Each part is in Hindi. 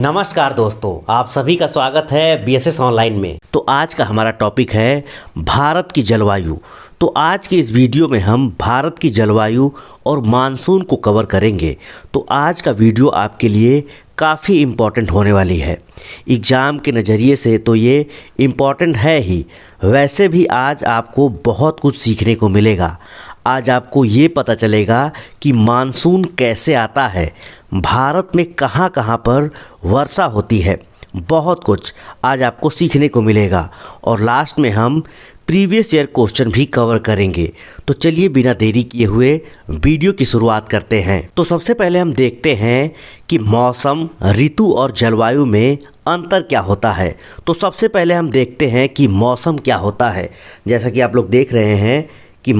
नमस्कार दोस्तों, आप सभी का स्वागत है बीएसएस ऑनलाइन में। तो आज का हमारा टॉपिक है भारत की जलवायु। तो आज के इस वीडियो में हम भारत की जलवायु और मानसून को कवर करेंगे। तो आज का वीडियो आपके लिए काफ़ी इम्पॉर्टेंट होने वाली है। एग्ज़ाम के नज़रिए से तो ये इम्पॉर्टेंट है ही, वैसे भी आज आपको बहुत कुछ सीखने को मिलेगा। आज आपको ये पता चलेगा कि मानसून कैसे आता है, भारत में कहाँ कहाँ पर वर्षा होती है, बहुत कुछ आज आपको सीखने को मिलेगा। और लास्ट में हम प्रीवियस ईयर क्वेश्चन भी कवर करेंगे। तो चलिए बिना देरी किए हुए वीडियो की शुरुआत करते हैं। तो सबसे पहले हम देखते हैं कि मौसम, ऋतु और जलवायु में अंतर क्या होता है। तो सबसे पहले हम देखते हैं कि मौसम क्या होता है। जैसा कि आप लोग देख रहे हैं कि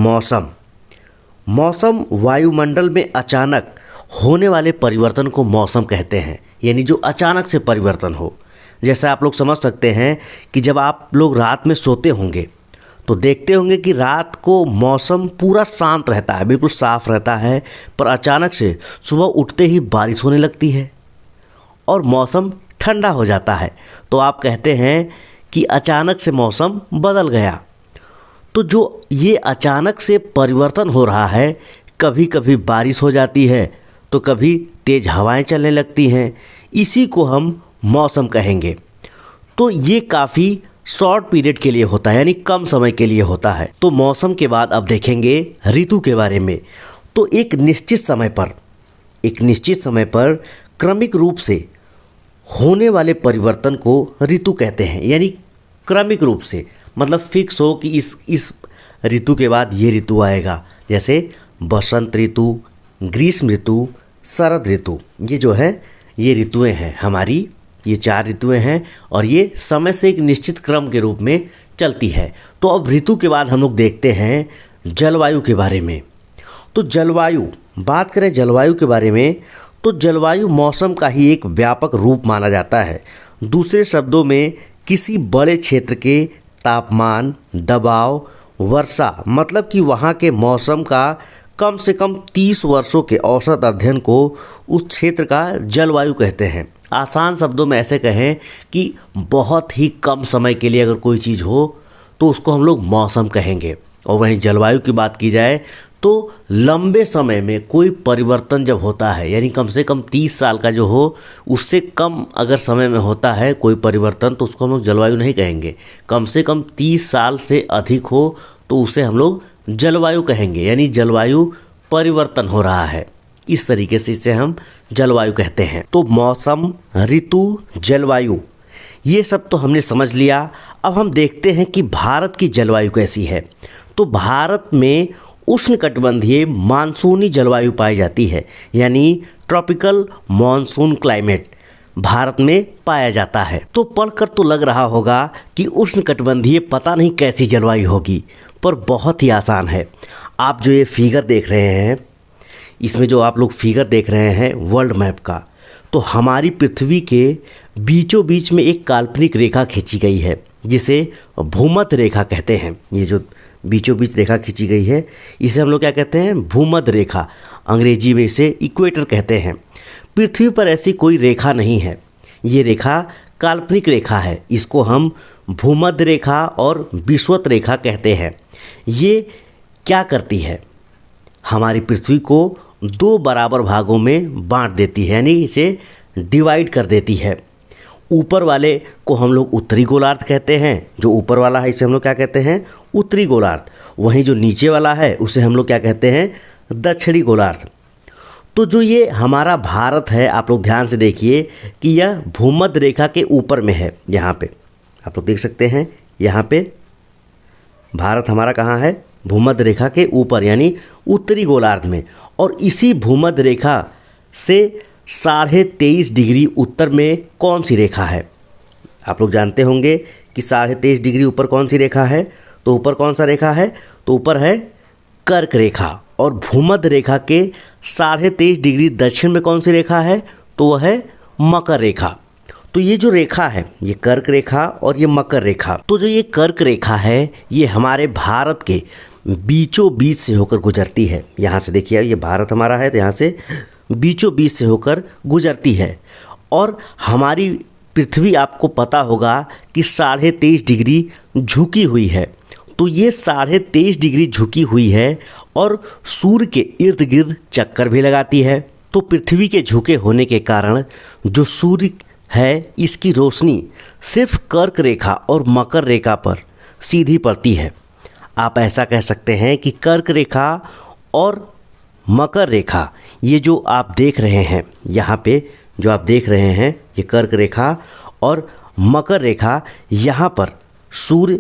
मौसम वायुमंडल में अचानक होने वाले परिवर्तन को मौसम कहते हैं, यानी जो अचानक से परिवर्तन हो। जैसे आप लोग समझ सकते हैं कि जब आप लोग रात में सोते होंगे तो देखते होंगे कि रात को मौसम पूरा शांत रहता है, बिल्कुल साफ रहता है, पर अचानक से सुबह उठते ही बारिश होने लगती है और मौसम ठंडा हो जाता है। तो आप कहते हैं कि अचानक से मौसम बदल गया। तो जो ये अचानक से परिवर्तन हो रहा है, कभी कभी बारिश हो जाती है तो कभी तेज़ हवाएं चलने लगती हैं, इसी को हम मौसम कहेंगे। तो ये काफ़ी शॉर्ट पीरियड के लिए होता है, यानी कम समय के लिए होता है। तो मौसम के बाद अब देखेंगे ऋतु के बारे में। तो एक निश्चित समय पर क्रमिक रूप से होने वाले परिवर्तन को ऋतु कहते हैं। यानी क्रमिक रूप से मतलब फिक्स हो कि इस ऋतु के बाद ये ऋतु आएगा। जैसे बसंत ऋतु, ग्रीष्म ऋतु, शरद ऋतु, ये जो है ये ऋतुएं हैं हमारी, ये 4 ऋतुएं हैं और ये समय से एक निश्चित क्रम के रूप में चलती है। तो अब ऋतु के बाद हम लोग देखते हैं जलवायु के बारे में। तो बात करें जलवायु के बारे में, तो जलवायु मौसम का ही एक व्यापक रूप माना जाता है। दूसरे शब्दों में किसी बड़े क्षेत्र के तापमान, दबाव, वर्षा, मतलब कि वहाँ के मौसम का कम से कम 30 वर्षों के औसत अध्ययन को उस क्षेत्र का जलवायु कहते हैं। आसान शब्दों में ऐसे कहें कि बहुत ही कम समय के लिए अगर कोई चीज़ हो तो उसको हम लोग मौसम कहेंगे। और वहीं जलवायु की बात की जाए तो लंबे समय में कोई परिवर्तन जब होता है, यानी कम से कम 30 साल का जो हो, उससे कम अगर समय में होता है कोई परिवर्तन, तो उसको हम लोग जलवायु नहीं कहेंगे। कम से कम 30 साल से अधिक हो तो उसे हम लोग जलवायु कहेंगे, यानी जलवायु परिवर्तन हो रहा है। इस तरीके से इसे हम जलवायु कहते हैं। तो मौसम, ऋतु, जलवायु, ये सब तो हमने समझ लिया। अब हम देखते हैं कि भारत की जलवायु कैसी है। तो भारत में उष्णकटिबंधीय मानसूनी जलवायु पाई जाती है, यानी ट्रॉपिकल मॉनसून क्लाइमेट भारत में पाया जाता है। तो पढ़कर तो लग रहा होगा कि उष्णकटिबंधीय पता नहीं कैसी जलवायु होगी, पर बहुत ही आसान है। आप जो ये फिगर देख रहे हैं, इसमें जो आप लोग फिगर देख रहे हैं वर्ल्ड मैप का, तो हमारी पृथ्वी के बीचों बीच में एक काल्पनिक रेखा खींची गई है, जिसे भूमध्य रेखा कहते हैं। ये जो बीचों बीच रेखा खींची गई है, इसे हम लोग क्या कहते हैं? भूमध्य रेखा। अंग्रेजी में इसे इक्वेटर कहते हैं। पृथ्वी पर ऐसी कोई रेखा नहीं है, ये रेखा काल्पनिक रेखा है। इसको हम भूमध्य रेखा और विषुवत रेखा कहते हैं। ये क्या करती है? हमारी पृथ्वी को 2 बराबर भागों में बांट देती है, यानी इसे डिवाइड कर देती है। ऊपर वाले को हम लोग उत्तरी गोलार्ध कहते हैं। जो ऊपर वाला है इसे हम लोग क्या कहते हैं? उत्तरी गोलार्ध। वहीं जो नीचे वाला है उसे हम लोग क्या कहते हैं? दक्षिणी गोलार्ध। तो जो ये हमारा भारत है, आप लोग ध्यान से देखिए कि यह भूमध्य रेखा के ऊपर में है। यहाँ पे आप लोग देख सकते हैं, यहाँ पे भारत हमारा कहाँ है? भूमध्य रेखा के ऊपर, यानी उत्तरी गोलार्ध में। और इसी भूमध्य रेखा से 23.5 डिग्री उत्तर में कौन सी रेखा है? आप लोग जानते होंगे कि 23.5 डिग्री ऊपर कौन सी रेखा है? तो ऊपर कौन सा रेखा है? तो ऊपर है कर्क रेखा। और भूमध्य रेखा के 23.5 डिग्री दक्षिण में कौन सी रेखा है? तो वह है मकर रेखा। तो ये जो रेखा है, ये कर्क रेखा और ये मकर रेखा। तो जो ये कर्क रेखा है, ये हमारे भारत के बीचों बीच से होकर गुजरती है। यहाँ से देखिए, ये भारत हमारा है, तो यहाँ से बीचों बीच से होकर गुजरती है। और हमारी पृथ्वी आपको पता होगा कि 23.5 डिग्री झुकी हुई है। तो ये 23.5 डिग्री झुकी हुई है और सूर्य के इर्द गिर्द चक्कर भी लगाती है। तो पृथ्वी के झुके होने के कारण जो सूर्य है इसकी रोशनी सिर्फ कर्क रेखा और मकर रेखा पर सीधी पड़ती है। आप ऐसा कह सकते हैं कि कर्क रेखा और मकर रेखा, ये जो आप देख रहे हैं यहाँ पे जो आप देख रहे हैं, ये कर्क रेखा और मकर रेखा, यहाँ पर सूर्य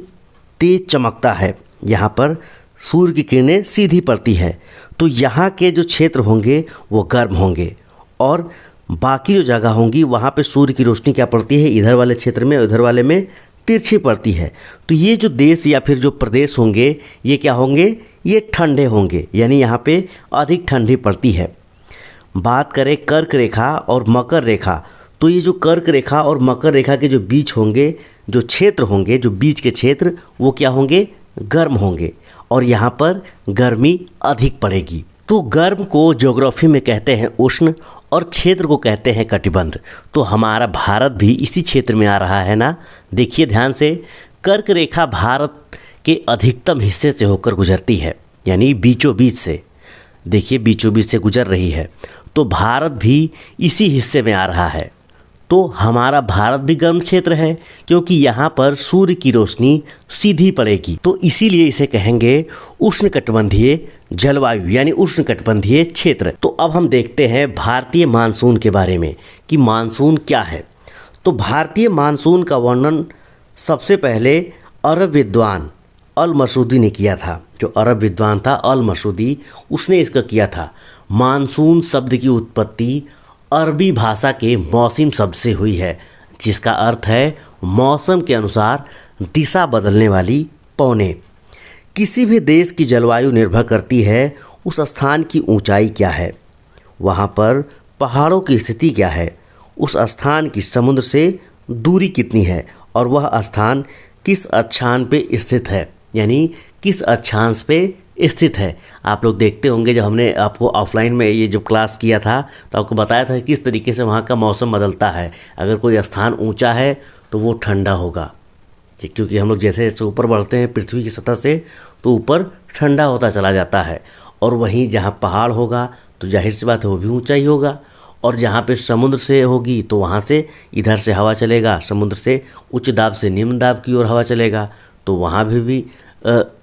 तेज चमकता है, यहाँ पर सूर्य की किरणें सीधी पड़ती है। तो यहाँ के जो क्षेत्र होंगे वो गर्म होंगे और बाकी जो जगह होंगी वहाँ पे सूर्य की रोशनी क्या पड़ती है, इधर वाले क्षेत्र में उधर वाले में तिरछी पड़ती है। तो ये जो देश या फिर जो प्रदेश होंगे ये क्या होंगे, ये ठंडे होंगे, यानी यहाँ पे अधिक ठंडी पड़ती है। बात करें कर्क रेखा और मकर रेखा, तो ये जो कर्क रेखा और मकर रेखा के जो बीच होंगे, जो क्षेत्र होंगे, जो बीच के क्षेत्र, वो क्या होंगे, गर्म होंगे और यहाँ पर गर्मी अधिक पड़ेगी। तो गर्म को ज्योग्राफी में कहते हैं उष्ण और क्षेत्र को कहते हैं कटिबंध। तो हमारा भारत भी इसी क्षेत्र में आ रहा है ना। देखिए ध्यान से, कर्क रेखा भारत के अधिकतम हिस्से से होकर गुजरती है, यानी बीचों बीच से, देखिए बीचों बीच से गुजर रही है। तो भारत भी इसी हिस्से में आ रहा है। तो हमारा भारत भी गर्म क्षेत्र है क्योंकि यहाँ पर सूर्य की रोशनी सीधी पड़ेगी। तो इसीलिए इसे कहेंगे उष्णकटिबंधीय जलवायु, यानी उष्णकटिबंधीय क्षेत्र। तो अब हम देखते हैं भारतीय मानसून के बारे में कि मानसून क्या है। तो भारतीय मानसून का वर्णन सबसे पहले अरब विद्वान अल मसूदी ने किया था। जो अरब विद्वान था अल मसूदी, उसने इसका किया था। मानसून शब्द की उत्पत्ति अरबी भाषा के मौसम शब्द से हुई है, जिसका अर्थ है मौसम के अनुसार दिशा बदलने वाली पौने। किसी भी देश की जलवायु निर्भर करती है उस स्थान की ऊंचाई क्या है, वहाँ पर पहाड़ों की स्थिति क्या है, उस स्थान की समुद्र से दूरी कितनी है और वह स्थान किस अक्षांश पे स्थित है, यानी किस अक्षांश पे स्थित है। आप लोग देखते होंगे जब हमने आपको ऑफलाइन में ये जो क्लास किया था तो आपको बताया था किस तरीके से वहाँ का मौसम बदलता है। अगर कोई स्थान ऊंचा है तो वो ठंडा होगा, क्योंकि हम लोग जैसे जैसे ऊपर बढ़ते हैं पृथ्वी की सतह से तो ऊपर ठंडा होता चला जाता है। और वहीं जहाँ पहाड़ होगा तो जाहिर सी बात है वो भी ऊंचा ही होगा। और जहाँ पे समुद्र से होगी तो वहाँ से इधर से हवा चलेगा, समुद्र से उच्च दाब से निम्न दाब की ओर हवा चलेगा, तो वहाँ भी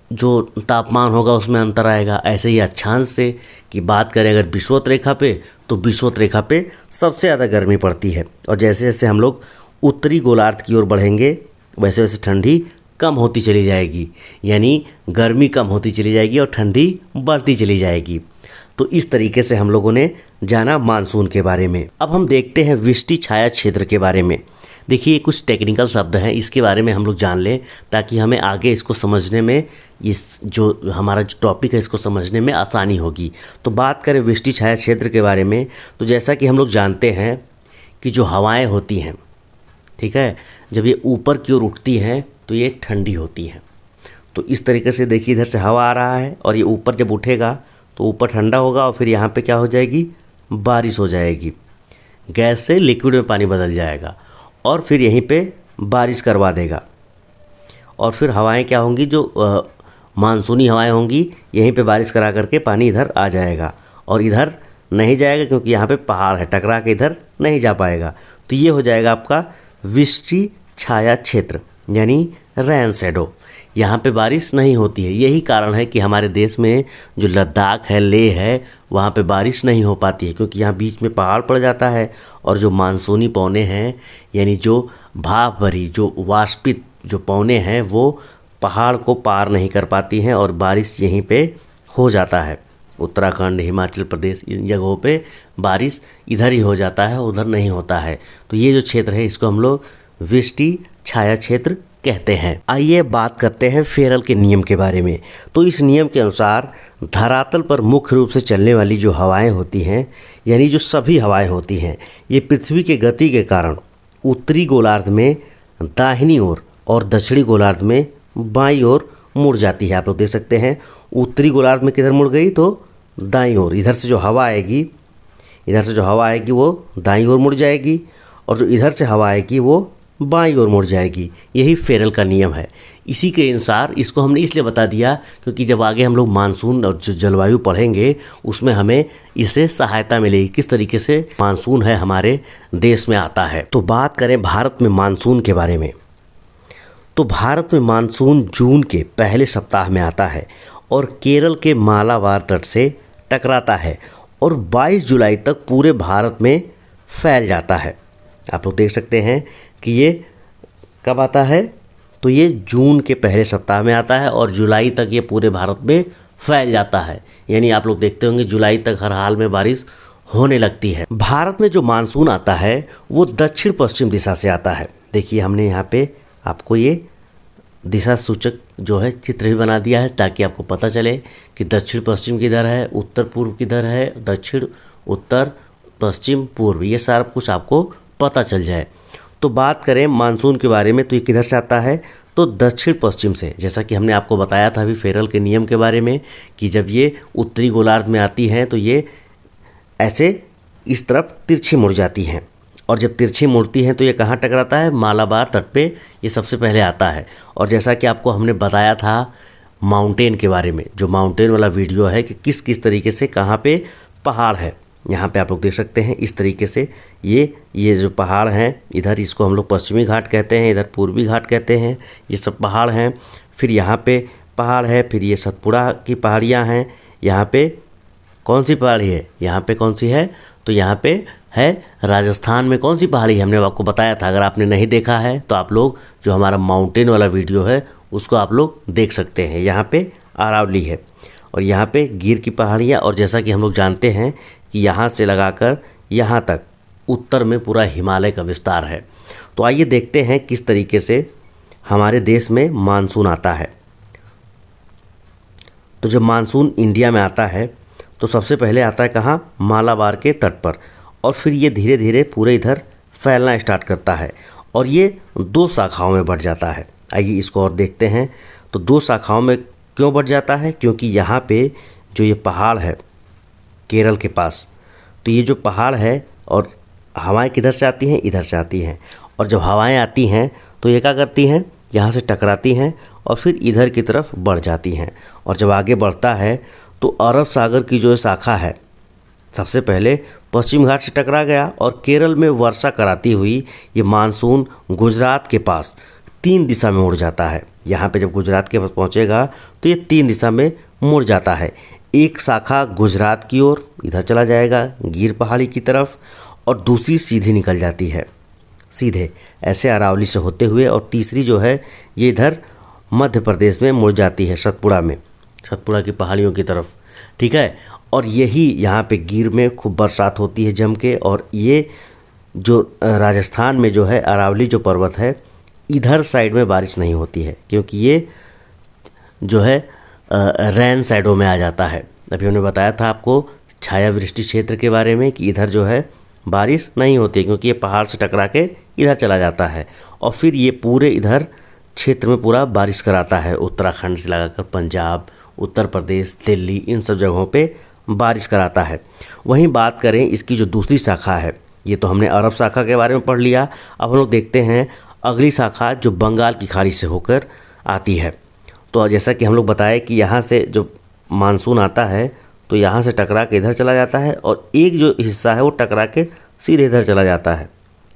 जो तापमान होगा उसमें अंतर आएगा। ऐसे ही अक्षांश से की बात करें अगर विषुवत रेखा पे, तो विषुवत रेखा पे सबसे ज़्यादा गर्मी पड़ती है। और जैसे जैसे हम लोग उत्तरी गोलार्ध की ओर बढ़ेंगे वैसे वैसे ठंडी कम होती चली जाएगी, यानी गर्मी कम होती चली जाएगी और ठंडी बढ़ती चली जाएगी। तो इस तरीके से हम लोगों ने जाना मानसून के बारे में। अब हम देखते हैं वृष्टि छाया क्षेत्र के बारे में। देखिए कुछ टेक्निकल शब्द हैं, इसके बारे में हम लोग जान लें ताकि हमें आगे इसको समझने में, इस जो हमारा जो टॉपिक है इसको समझने में आसानी होगी। तो बात करें वृष्टि छाया क्षेत्र के बारे में, तो जैसा कि हम लोग जानते हैं कि जो हवाएं होती हैं, ठीक है, जब ये ऊपर की ओर उठती हैं तो ये ठंडी होती हैं। तो इस तरीके से देखिए इधर से हवा आ रहा है और ये ऊपर जब उठेगा तो ऊपर ठंडा होगा और फिर यहाँ पे क्या हो जाएगी, बारिश हो जाएगी। गैस से लिक्विड में पानी बदल जाएगा और फिर यहीं पे बारिश करवा देगा। और फिर हवाएं क्या होंगी, जो मानसूनी हवाएं होंगी, यहीं पे बारिश करा करके पानी इधर आ जाएगा और इधर नहीं जाएगा क्योंकि यहाँ पे पहाड़ है, टकरा के इधर नहीं जा पाएगा। तो ये हो जाएगा आपका वृष्टि छाया क्षेत्र, यानी रेन शैडो। यहाँ पे बारिश नहीं होती है। यही कारण है कि हमारे देश में जो लद्दाख है, लेह है, वहाँ पे बारिश नहीं हो पाती है क्योंकि यहाँ बीच में पहाड़ पड़ जाता है और जो मानसूनी पौने हैं, यानी जो भाप भरी जो वाष्पित जो पौने हैं, वो पहाड़ को पार नहीं कर पाती हैं और बारिश यहीं पे हो जाता है। उत्तराखंड, हिमाचल प्रदेश, इन जगहों पे बारिश इधर ही हो जाता है, उधर नहीं होता है। तो ये जो क्षेत्र है इसको हम लोग वृष्टि छाया क्षेत्र कहते हैं। आइए बात करते हैं फेरल के नियम के बारे में। तो इस नियम के अनुसार धरातल पर मुख्य रूप से चलने वाली जो हवाएं होती हैं, यानी जो सभी हवाएं होती हैं, ये पृथ्वी के गति के कारण उत्तरी गोलार्ध में दाहिनी ओर और दक्षिणी गोलार्ध में बाईं ओर मुड़ जाती है। आप लोग देख सकते हैं उत्तरी गोलार्ध में किधर मुड़ गई, तो दाईं ओर। इधर से जो हवा आएगी, इधर से जो हवा आएगी वो दाईं ओर मुड़ जाएगी और जो इधर से हवा आएगी वो बाईं ओर मुड़ जाएगी। यही फेरल का नियम है। इसी के अनुसार इसको हमने इसलिए बता दिया क्योंकि जब आगे हम लोग मानसून और जो जलवायु पढ़ेंगे उसमें हमें इससे सहायता मिलेगी, किस तरीके से मानसून है हमारे देश में आता है। तो बात करें भारत में मानसून के बारे में, तो भारत में मानसून जून के पहले सप्ताह में आता है और केरल के मालाबार तट से टकराता है और 22 जुलाई तक पूरे भारत में फैल जाता है। आप लोग देख सकते हैं कि ये कब आता है, तो ये जून के पहले सप्ताह में आता है और जुलाई तक ये पूरे भारत में फैल जाता है। यानी आप लोग देखते होंगे जुलाई तक हर हाल में बारिश होने लगती है। भारत में जो मानसून आता है वो दक्षिण पश्चिम दिशा से आता है। देखिए हमने यहाँ पे आपको ये दिशा सूचक जो है चित्र भी बना दिया है ताकि आपको पता चले कि दक्षिण पश्चिम किधर है, उत्तर पूर्व किधर है, दक्षिण उत्तर पश्चिम पूर्व, ये सारा कुछ आपको पता चल जाए। तो बात करें मानसून के बारे में, तो ये किधर से आता है, तो दक्षिण पश्चिम से। जैसा कि हमने आपको बताया था अभी फेरल के नियम के बारे में कि जब ये उत्तरी गोलार्ध में आती हैं तो ये ऐसे इस तरफ तिरछी मुड़ जाती हैं और जब तिरछी मुड़ती हैं तो ये कहाँ टकराता है, मालाबार तट पे ये सबसे पहले आता है। और जैसा कि आपको हमने बताया था माउंटेन के बारे में, जो माउंटेन वाला वीडियो है कि किस किस तरीके से कहाँ पे पहाड़ है, यहाँ पे आप लोग देख सकते हैं इस तरीके से ये जो पहाड़ हैं, इधर इसको हम लोग पश्चिमी घाट कहते हैं, इधर पूर्वी घाट कहते हैं, ये सब पहाड़ हैं। फिर यहाँ पे पहाड़ है, फिर ये सतपुड़ा की पहाड़ियाँ हैं। यहाँ पे कौन सी पहाड़ी है, यहाँ पे कौन सी है, तो यहाँ पे है राजस्थान में कौन सी पहाड़ी, हमने आपको बताया था। अगर आपने नहीं देखा है तो आप लोग जो हमारा माउंटेन वाला वीडियो है उसको आप लोग देख सकते हैं। यहाँ पे अरावली है और यहाँ पे गिर की पहाड़ियाँ, और जैसा कि हम लोग जानते हैं कि यहाँ से लगाकर यहाँ तक उत्तर में पूरा हिमालय का विस्तार है। तो आइए देखते हैं किस तरीके से हमारे देश में मानसून आता है। तो जब मानसून इंडिया में आता है तो सबसे पहले आता है कहाँ, मालाबार के तट पर, और फिर ये धीरे धीरे पूरे इधर फैलना स्टार्ट करता है और ये 2 शाखाओं में बढ़ जाता है। आइए इसको और देखते हैं। तो 2 शाखाओं में क्यों बढ़ जाता है, क्योंकि यहाँ पे जो ये पहाड़ है केरल के पास, तो ये जो पहाड़ है और हवाएं किधर से आती हैं, इधर से आती हैं, और जब हवाएं आती हैं तो ये क्या करती हैं, यहाँ से टकराती हैं और फिर इधर की तरफ बढ़ जाती हैं। और जब आगे बढ़ता है तो अरब सागर की जो शाखा है सबसे पहले पश्चिम घाट से टकरा गया और केरल में वर्षा कराती हुई ये मानसून गुजरात के पास 3 दिशा में उड़ जाता है। यहाँ पे जब गुजरात के पास पहुँचेगा तो ये 3 दिशा में मुड़ जाता है। एक शाखा गुजरात की ओर इधर चला जाएगा गिर पहाड़ी की तरफ, और दूसरी सीधी निकल जाती है सीधे ऐसे अरावली से होते हुए, और तीसरी जो है ये इधर मध्य प्रदेश में मुड़ जाती है सतपुड़ा में, सतपुड़ा की पहाड़ियों की तरफ। ठीक है, और यही यहाँ पे गिर में खूब बरसात होती है जम के, और ये जो राजस्थान में जो है अरावली जो पर्वत है इधर साइड में बारिश नहीं होती है, क्योंकि ये जो है रैन साइडों में आ जाता है। अभी हमने बताया था आपको छायावृष्टि क्षेत्र के बारे में कि इधर जो है बारिश नहीं होती है, क्योंकि ये पहाड़ से टकरा के इधर चला जाता है और फिर ये पूरे इधर क्षेत्र में पूरा बारिश कराता है। उत्तराखंड से लगाकर पंजाब, उत्तर प्रदेश, दिल्ली, इन सब जगहों पे बारिश कराता है। वहीं बात करें इसकी जो दूसरी शाखा है, ये तो हमने अरब शाखा के बारे में पढ़ लिया। अब हम लोग देखते हैं अगली शाखा जो बंगाल की खाड़ी से होकर आती है। तो जैसा कि हम लोग बताए कि यहाँ से जो मानसून आता है तो यहाँ से टकरा के इधर चला जाता है, और एक जो हिस्सा है वो टकरा के सीधे इधर चला जाता है,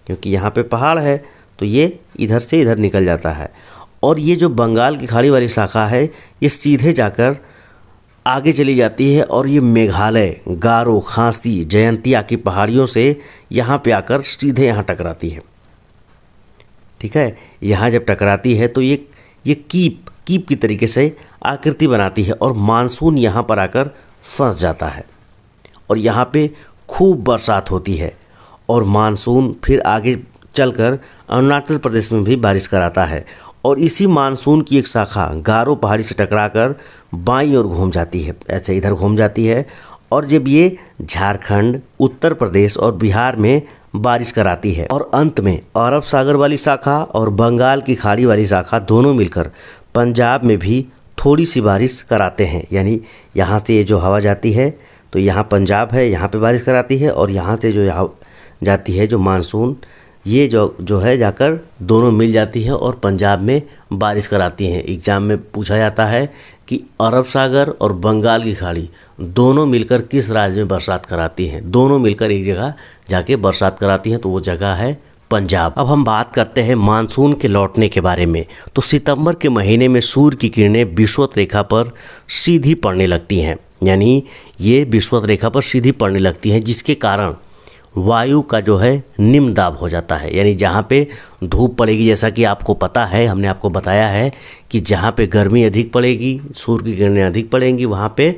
क्योंकि यहाँ पे पहाड़ है तो ये इधर से इधर निकल जाता है। और ये जो बंगाल की खाड़ी वाली शाखा है ये सीधे जाकर आगे चली जाती है और ये मेघालय, गारो, खासी, जयंतिया की पहाड़ियों से यहाँ पे आकर सीधे यहाँ टकराती है। ठीक है, यहाँ जब टकराती है तो ये कीप की तरीके से आकृति बनाती है और मानसून यहाँ पर आकर फंस जाता है और यहाँ पे खूब बरसात होती है, और मानसून फिर आगे चलकर अरुणाचल प्रदेश में भी बारिश कराता है। और इसी मानसून की एक शाखा गारो पहाड़ी से टकराकर बाईं ओर घूम जाती है, ऐसे इधर घूम जाती है, और जब ये झारखंड, उत्तर प्रदेश और बिहार में बारिश कराती है, और अंत में अरब सागर वाली शाखा और बंगाल की खाड़ी वाली शाखा दोनों मिलकर पंजाब में भी थोड़ी सी बारिश कराते हैं। यानी यहाँ से ये जो हवा जाती है तो यहाँ पंजाब है, यहाँ पे बारिश कराती है, और यहाँ से जो जाती है जो मानसून ये जो है जाकर दोनों मिल जाती है और पंजाब में बारिश कराती हैं। एग्ज़ाम में पूछा जाता है कि अरब सागर और बंगाल की खाड़ी दोनों मिलकर किस राज्य में बरसात कराती हैं। दोनों मिलकर एक जगह जाके बरसात कराती हैं, तो वो जगह है पंजाब। अब हम बात करते हैं मानसून के लौटने के बारे में। तो सितंबर के महीने में सूर्य की किरणें विषुवत रेखा पर सीधी पड़ने लगती हैं, यानी ये विषुवत रेखा पर सीधी पड़ने लगती हैं, जिसके कारण वायु का जो है निम्न दाब हो जाता है। यानी जहाँ पे धूप पड़ेगी, जैसा कि आपको पता है, हमने आपको बताया है कि जहाँ पे गर्मी अधिक पड़ेगी, सूर्य की किरणें अधिक पड़ेंगी, वहाँ पे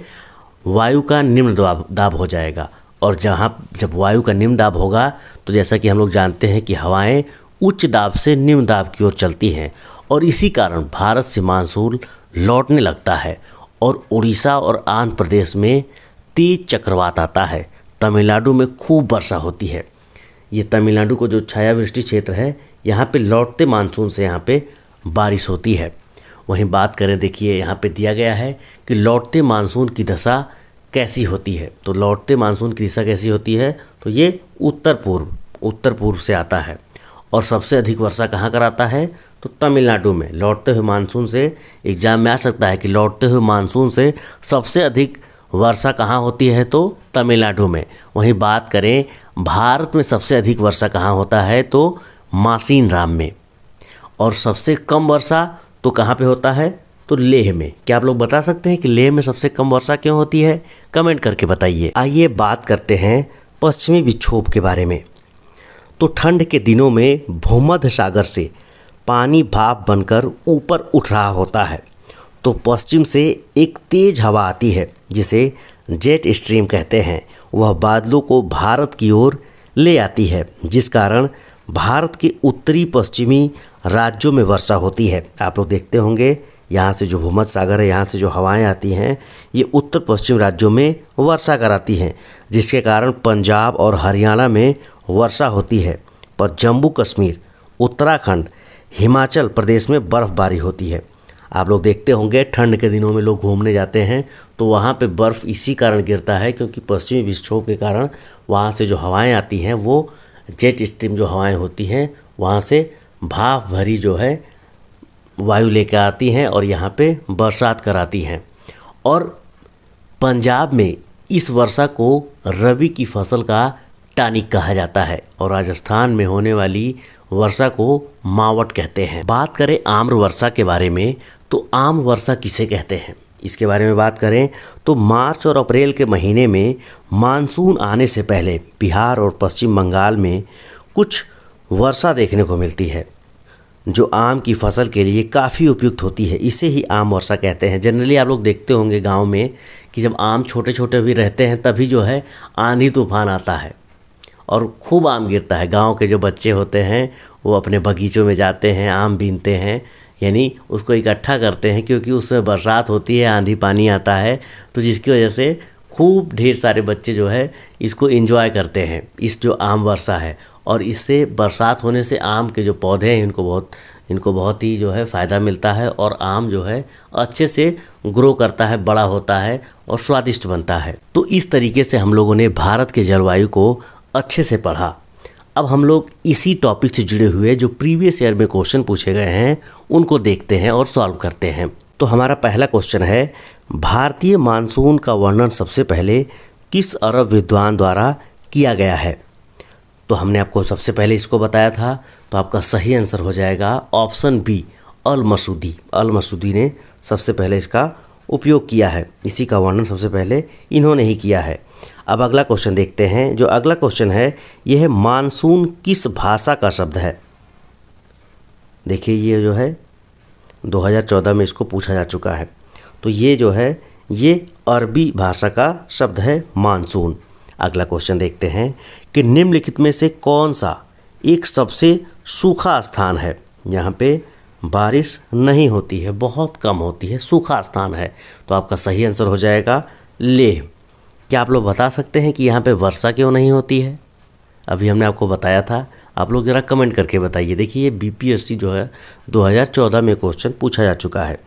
वायु का निम्न दाब हो जाएगा। और जब वायु का निम्न दाब होगा तो जैसा कि हम लोग जानते हैं कि हवाएं उच्च दाब से निम्न दाब की ओर चलती हैं, और इसी कारण भारत से मानसून लौटने लगता है और उड़ीसा और आंध्र प्रदेश में तेज चक्रवात आता है। तमिलनाडु में खूब वर्षा होती है। ये तमिलनाडु को जो छायावृष्टि क्षेत्र है, यहाँ पे लौटते मानसून से यहाँ पे बारिश होती है। वहीं बात करें, देखिए यहाँ पे दिया गया है कि लौटते मानसून की दशा कैसी होती है। तो लौटते मानसून की दिशा कैसी होती है, तो ये उत्तर पूर्व से आता है। और सबसे अधिक वर्षा कहाँ कराता है, तो तमिलनाडु में। लौटते हुए मानसून से एग्जाम में आ सकता है कि लौटते हुए मानसून से सबसे अधिक वर्षा कहाँ होती है, तो तमिलनाडु में। वहीं बात करें भारत में सबसे अधिक वर्षा कहाँ होता है, तो मासीनराम में। और सबसे कम वर्षा तो कहाँ पे होता है, तो लेह में। क्या आप लोग बता सकते हैं कि लेह में सबसे कम वर्षा क्यों होती है? कमेंट करके बताइए। आइए बात करते हैं पश्चिमी विक्षोभ के बारे में। तो ठंड के दिनों में भूमध्य सागर से पानी भाप बनकर ऊपर उठ रहा होता है, तो पश्चिम से एक तेज हवा आती है जिसे जेट स्ट्रीम कहते हैं। वह बादलों को भारत की ओर ले आती है, जिस कारण भारत के उत्तरी पश्चिमी राज्यों में वर्षा होती है। आप लोग देखते होंगे यहाँ से जो भूमध्य सागर है, यहाँ से जो हवाएं आती हैं, ये उत्तर पश्चिम राज्यों में वर्षा कराती हैं, जिसके कारण पंजाब और हरियाणा में वर्षा होती है। पर जम्मू कश्मीर, उत्तराखंड, हिमाचल प्रदेश में बर्फ़बारी होती है। आप लोग देखते होंगे ठंड के दिनों में लोग घूमने जाते हैं तो वहाँ पे बर्फ़ इसी कारण गिरता है क्योंकि पश्चिमी विक्षोभ के कारण वहाँ से जो हवाएं आती हैं, वो जेट स्ट्रीम जो हवाएं होती हैं, वहाँ से भाप भरी जो है वायु लेकर आती हैं और यहाँ पे बरसात कराती हैं। और पंजाब में इस वर्षा को रबी की फसल का टानिक कहा जाता है और राजस्थान में होने वाली वर्षा को मावट कहते हैं। बात करें आम्र वर्षा के बारे में, तो आम वर्षा किसे कहते हैं, इसके बारे में बात करें तो मार्च और अप्रैल के महीने में मानसून आने से पहले बिहार और पश्चिम बंगाल में कुछ वर्षा देखने को मिलती है, जो आम की फसल के लिए काफ़ी उपयुक्त होती है। इसे ही आम वर्षा कहते हैं। जनरली आप लोग देखते होंगे गांव में कि जब आम छोटे छोटे भी रहते हैं तभी जो है आंधी तूफान आता है और खूब आम गिरता है। गांव के जो बच्चे होते हैं वो अपने बगीचों में जाते हैं, आम बीनते हैं, यानी उसको इकट्ठा करते हैं क्योंकि उसमें बरसात होती है, आंधी पानी आता है, तो जिसकी वजह से खूब ढेर सारे बच्चे जो है इसको एंजॉय करते हैं, इस जो आम वर्षा है। और इससे बरसात होने से आम के जो पौधे हैं इनको बहुत ही जो है फ़ायदा मिलता है और आम जो है अच्छे से ग्रो करता है, बड़ा होता है और स्वादिष्ट बनता है। तो इस तरीके से हम लोगों ने भारत के जलवायु को अच्छे से पढ़ा। अब हम लोग इसी टॉपिक से जुड़े हुए जो प्रीवियस ईयर में क्वेश्चन पूछे गए हैं उनको देखते हैं और सॉल्व करते हैं। तो हमारा पहला क्वेश्चन है, भारतीय मानसून का वर्णन सबसे पहले किस अरब विद्वान द्वारा किया गया है? तो हमने आपको सबसे पहले इसको बताया था, तो आपका सही आंसर हो जाएगा ऑप्शन बी, अल मसूदी। अल मसूदी ने सबसे पहले इसका उपयोग किया है, इसी का वर्णन सबसे पहले इन्होंने ही किया है। अब अगला क्वेश्चन देखते हैं। जो अगला क्वेश्चन है यह है, मानसून किस भाषा का शब्द है? देखिए ये जो है 2014 में इसको पूछा जा चुका है, तो ये जो है ये अरबी भाषा का शब्द है मानसून। अगला क्वेश्चन देखते हैं कि निम्नलिखित में से कौन सा एक सबसे सूखा स्थान है यहाँ पे बारिश नहीं होती है, बहुत कम होती है, सूखा स्थान है? तो आपका सही आंसर हो जाएगा लेह। क्या आप लोग बता सकते हैं कि यहाँ पे वर्षा क्यों नहीं होती है? अभी हमने आपको बताया था, आप लोग ज़रा कमेंट करके बताइए। देखिए ये बीपीएससी जो है 2014 में क्वेश्चन पूछा जा चुका है।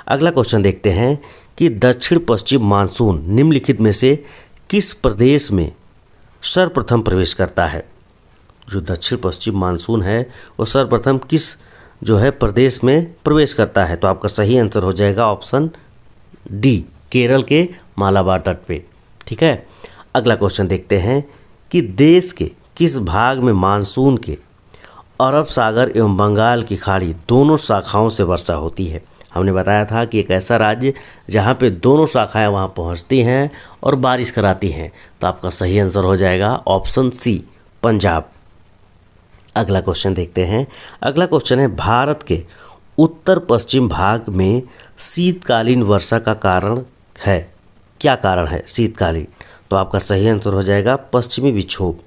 अगला क्वेश्चन देखते हैं कि दक्षिण पश्चिम मानसून निम्नलिखित में से किस प्रदेश में सर्वप्रथम प्रवेश करता है? जो दक्षिण पश्चिम मानसून है वो सर्वप्रथम किस जो है प्रदेश में प्रवेश करता है? तो आपका सही आंसर हो जाएगा ऑप्शन डी, केरल के मालाबार तट पे। ठीक है, अगला क्वेश्चन देखते हैं कि देश के किस भाग में मानसून के अरब सागर एवं बंगाल की खाड़ी दोनों शाखाओं से वर्षा होती है? हमने बताया था कि एक ऐसा राज्य जहाँ पे दोनों शाखाएं वहाँ पहुँचती हैं और बारिश कराती हैं। तो आपका सही आंसर हो जाएगा ऑप्शन सी, पंजाब। अगला क्वेश्चन देखते हैं। अगला क्वेश्चन है, भारत के उत्तर पश्चिम भाग में शीतकालीन वर्षा का कारण है, क्या कारण है शीतकालीन? तो आपका सही आंसर हो जाएगा पश्चिमी विक्षोभ।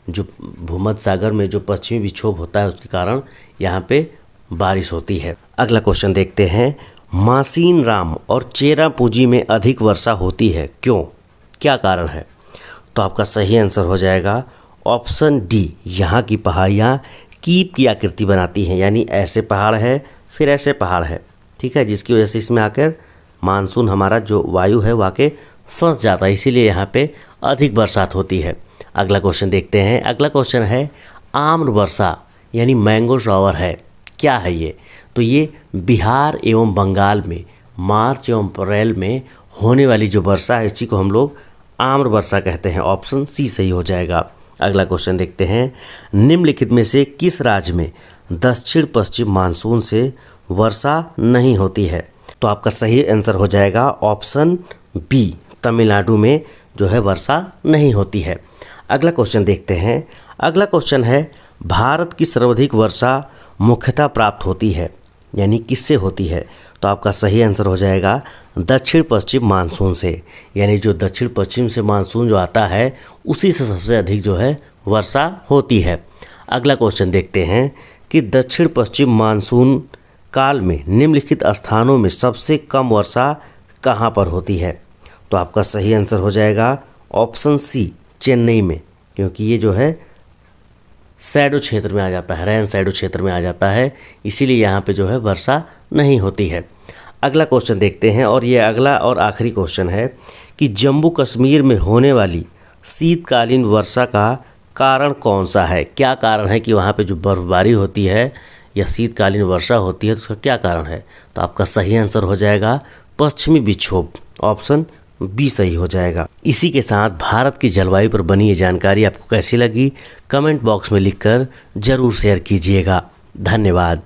जो भूमध्य सागर में जो पश्चिमी विक्षोभ होता है उसके कारण यहाँ पे बारिश होती है। अगला क्वेश्चन देखते हैं, मासीन राम और चेरापूंजी में अधिक वर्षा होती है, क्यों, क्या कारण है? तो आपका सही आंसर हो जाएगा ऑप्शन डी, यहाँ की पहाड़ियाँ कीप की आकृति बनाती हैं, यानी ऐसे पहाड़ है फिर ऐसे पहाड़ है। ठीक है, जिसकी वजह से इसमें आकर मानसून हमारा जो वायु है वो आके फंस जाता है, इसीलिए यहाँ पे अधिक बरसात होती है। अगला क्वेश्चन देखते हैं। अगला क्वेश्चन है, आम्र वर्षा यानी मैंगो शॉवर है, क्या है ये? तो ये बिहार एवं बंगाल में मार्च एवं अप्रैल में होने वाली जो वर्षा है इसी को हम लोग आम्र वर्षा कहते हैं। ऑप्शन सी सही हो जाएगा। अगला क्वेश्चन देखते हैं, निम्नलिखित में से किस राज्य में दक्षिण पश्चिम मानसून से वर्षा नहीं होती है? तो आपका सही आंसर हो जाएगा ऑप्शन बी, तमिलनाडु में जो है वर्षा नहीं होती है। अगला क्वेश्चन देखते हैं। अगला क्वेश्चन है, भारत की सर्वाधिक वर्षा मुख्यतः प्राप्त होती है, यानी किससे होती है? तो आपका सही आंसर हो जाएगा दक्षिण पश्चिम मानसून से, यानी जो दक्षिण पश्चिम से मानसून जो आता है उसी से सबसे अधिक जो है वर्षा होती है। अगला क्वेश्चन देखते हैं कि दक्षिण पश्चिम मानसून काल में निम्नलिखित स्थानों में सबसे कम वर्षा कहाँ पर होती है? तो आपका सही आंसर हो जाएगा ऑप्शन सी, चेन्नई में, क्योंकि ये जो है शैडो क्षेत्र में आ जाता है, रैन शैडो क्षेत्र में आ जाता है, इसीलिए यहाँ पे जो है वर्षा नहीं होती है। अगला क्वेश्चन देखते हैं, और ये अगला और आखिरी क्वेश्चन है कि जम्मू कश्मीर में होने वाली शीतकालीन वर्षा का कारण कौन सा है? क्या कारण है कि वहाँ पे जो बर्फबारी होती है या शीतकालीन वर्षा होती है, तो उसका क्या कारण है? तो आपका सही आंसर हो जाएगा पश्चिमी विक्षोभ, ऑप्शन बी सही हो जाएगा। इसी के साथ भारत की जलवायु पर बनी ये जानकारी आपको कैसी लगी, कमेंट बॉक्स में लिखकर ज़रूर शेयर कीजिएगा। धन्यवाद।